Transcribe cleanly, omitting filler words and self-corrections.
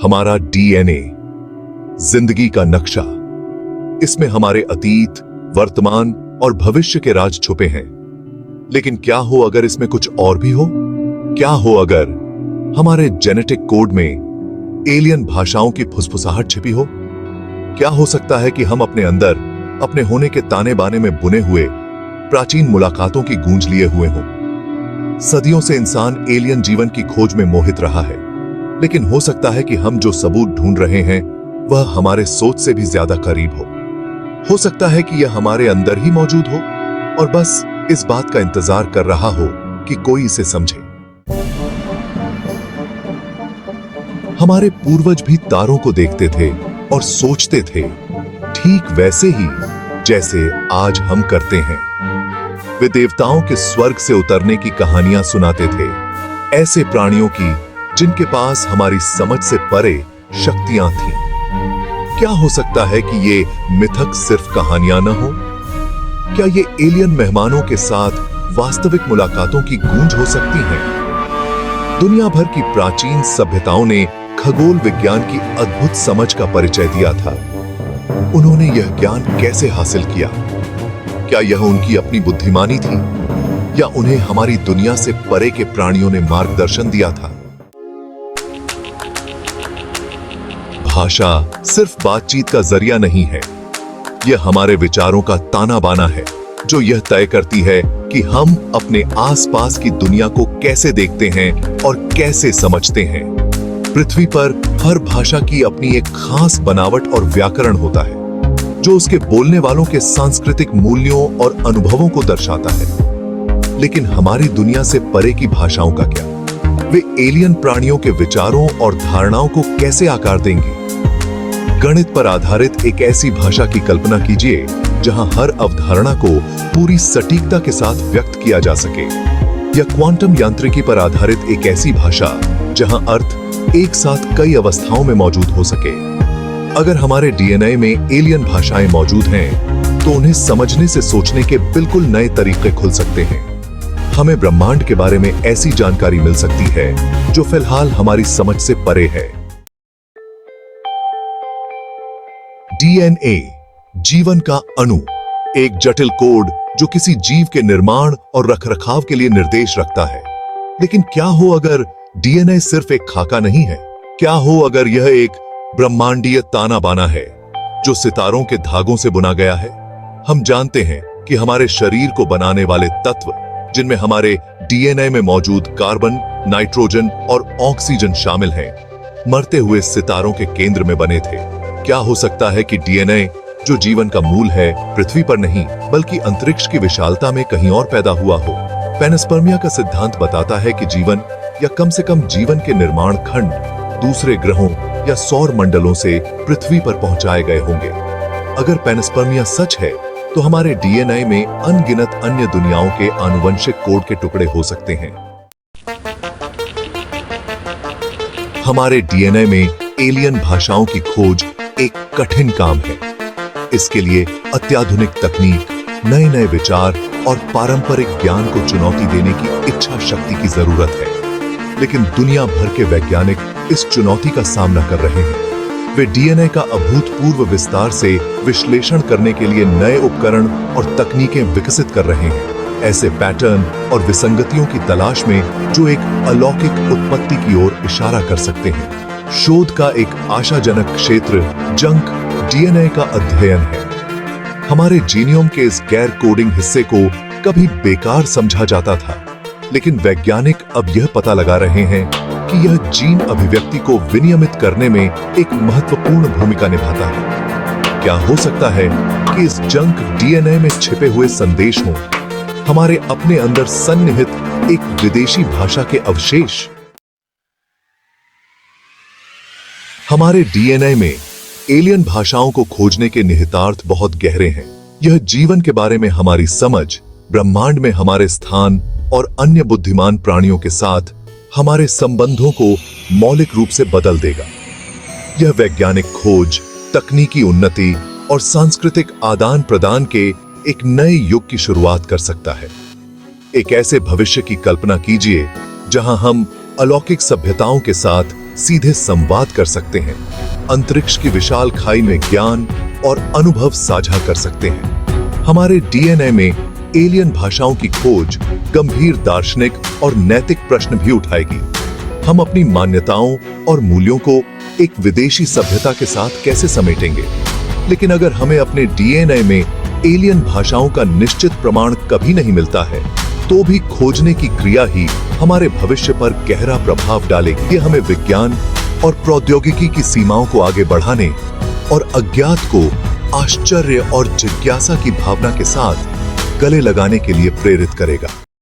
हमारा डीएनए, जिंदगी का नक्शा। इसमें हमारे अतीत, वर्तमान और भविष्य के राज छुपे हैं। लेकिन क्या हो अगर इसमें कुछ और भी हो? क्या हो अगर हमारे जेनेटिक कोड में एलियन भाषाओं की फुसफुसाहट छिपी हो? क्या हो सकता है कि हम अपने अंदर अपने होने के ताने बाने में बुने हुए प्राचीन मुलाकातों की गूंज लिए हुए हों? सदियों से इंसान एलियन जीवन की खोज में मोहित रहा है, लेकिन हो सकता है कि हम जो सबूत ढूंढ रहे हैं वह हमारे सोच से भी ज्यादा करीब हो। हो सकता है कि यह हमारे अंदर ही मौजूद हो और बस इस बात का इंतजार कर रहा हो कि कोई इसे समझे। हमारे पूर्वज भी तारों को देखते थे और सोचते थे ठीक वैसे ही जैसे आज हम करते हैं। वे देवताओं के स्वर्ग से उतरने की कहानियां सुनाते थे, ऐसे प्राणियों की जिनके पास हमारी समझ से परे शक्तियां थीं। क्या हो सकता है कि ये मिथक सिर्फ कहानियां न हो? क्या ये एलियन मेहमानों के साथ वास्तविक मुलाकातों की गूंज हो सकती हैं? दुनिया भर की प्राचीन सभ्यताओं ने खगोल विज्ञान की अद्भुत समझ का परिचय दिया था। उन्होंने यह ज्ञान कैसे हासिल किया? क्या यह उनकी अपनी बुद्धिमानी थी या उन्हें हमारी दुनिया से परे के प्राणियों ने मार्गदर्शन दिया था? भाषा सिर्फ बातचीत का जरिया नहीं है, यह हमारे विचारों का ताना बाना है जो यह तय करती है कि हम अपने आसपास की दुनिया को कैसे देखते हैं और कैसे समझते हैं। पृथ्वी पर हर भाषा की अपनी एक खास बनावट और व्याकरण होता है जो उसके बोलने वालों के सांस्कृतिक मूल्यों और अनुभवों को दर्शाता है। लेकिन हमारी दुनिया से परे की भाषाओं का क्या? वे एलियन प्राणियों के विचारों और धारणाओं को कैसे आकार देंगी? गणित पर आधारित एक ऐसी भाषा की कल्पना कीजिए जहां हर अवधारणा को पूरी सटीकता के साथ व्यक्त किया जा सके, या क्वांटम यांत्रिकी पर आधारित एक ऐसी भाषा जहां अर्थ एक साथ कई अवस्थाओं में मौजूद हो सके। अगर हमारे डीएनए में एलियन भाषाएं मौजूद हैं, तो उन्हें समझने से सोचने के बिल्कुल नए तरीके खुल सकते हैं। हमें ब्रह्मांड के बारे में ऐसी जानकारी मिल सकती है जो फिलहाल हमारी समझ से परे है। डीएनए, जीवन का अणु, एक जटिल कोड जो किसी जीव के निर्माण और रखरखाव के लिए निर्देश रखता है। लेकिन क्या हो अगर डीएनए सिर्फ एक खाका नहीं है? क्या हो अगर यह एक ब्रह्मांडीय ताना बाना है जो सितारों के धागों से बुना गया है? हम जानते हैं कि हमारे शरीर को बनाने वाले तत्व, जिनमें हमारे डीएनए में मौजूद कार्बन, नाइट्रोजन और ऑक्सीजन शामिल हैं, मरते हुए सितारों के केंद्र में बने थे। क्या हो सकता है कि डीएनए, जो जीवन का मूल है, पृथ्वी पर नहीं बल्कि अंतरिक्ष की विशालता में कहीं और पैदा हुआ हो? पेनिस्पर्मिया का सिद्धांत बताता है कि जीवन, या कम से कम जीवन के निर्माण खंड, दूसरे ग्रहों या सौर मंडलों से पृथ्वी पर पहुंचाए गए होंगे। अगर पेनिस्पर्मिया सच है, तो हमारे डीएनए में अनगिनत अन्य दुनियाओं के आनुवंशिक कोड के टुकड़े हो सकते हैं। हमारे डीएनए में एलियन भाषाओं की खोज एक कठिन काम है। इसके लिए अत्याधुनिक तकनीक, नए नए विचार और पारंपरिक ज्ञान को चुनौती देने की इच्छा शक्ति की जरूरत है। लेकिन दुनिया भर के वैज्ञानिक इस चुनौती का सामना कर रहे हैं। वे डीएनए का अभूतपूर्व विस्तार से विश्लेषण करने के लिए नए उपकरण और तकनीकें विकसित कर रहे हैं, ऐसे पैटर्न और विसंगतियों की तलाश में जो एक अलौकिक उत्पत्ति की ओर इशारा कर सकते हैं। शोध का एक आशाजनक क्षेत्र जंक डीएनए का अध्ययन है। हमारे जीनोम के इस गैर कोडिंग हिस्से को कभी बेकार समझा जाता था, लेकिन वैज्ञानिक अब यह पता लगा रहे हैं कि यह जीन अभिव्यक्ति को विनियमित करने में एक महत्वपूर्ण भूमिका निभाता है। क्या हो सकता है कि इस जंक डीएनए में छिपे हुए संदेश हों, हमारे अपने अंदर सन्निहित एक विदेशी भाषा के अवशेष? हमारे डीएनए में एलियन भाषाओं को खोजने के निहितार्थ बहुत गहरे हैं। यह जीवन के बारे में हमारी समझ, ब्रह्मांड में हमारे स्थान और अन्य बुद्धिमान प्राणियों के साथ हमारे संबंधों को मौलिक रूप से बदल देगा। यह वैज्ञानिक खोज, तकनीकी उन्नति और सांस्कृतिक आदान प्रदान के एक नए युग की शुरुआत कर सकता है। एक ऐसे भविष्य की कल्पना कीजिए जहां हम अलौकिक सभ्यताओं के साथ सीधे संवाद कर सकते हैं, अंतरिक्ष की विशाल खाई में ज्ञान और अनुभव साझा कर सकते हैं। हमारे डीएनए में एलियन भाषाओं की खोज गंभीर दार्शनिक और नैतिक प्रश्न भी उठाएगी। हम अपनी मान्यताओं और मूल्यों को एक विदेशी सभ्यता के साथ कैसे समेटेंगे? लेकिन अगर हमें अपने डीएनए में एलियन भाषाओं का निश्चित प्रमाण कभी नहीं मिलता है, तो भी खोजने की क्रिया ही हमारे भविष्य पर गहरा प्रभाव डालेगी। ये हमें विज्ञान और प्रौद्योगिकी की सीमाओं को आगे बढ़ाने और अज्ञात को आश्चर्य और जिज्ञासा की भावना के साथ गले लगाने के लिए प्रेरित करेगा।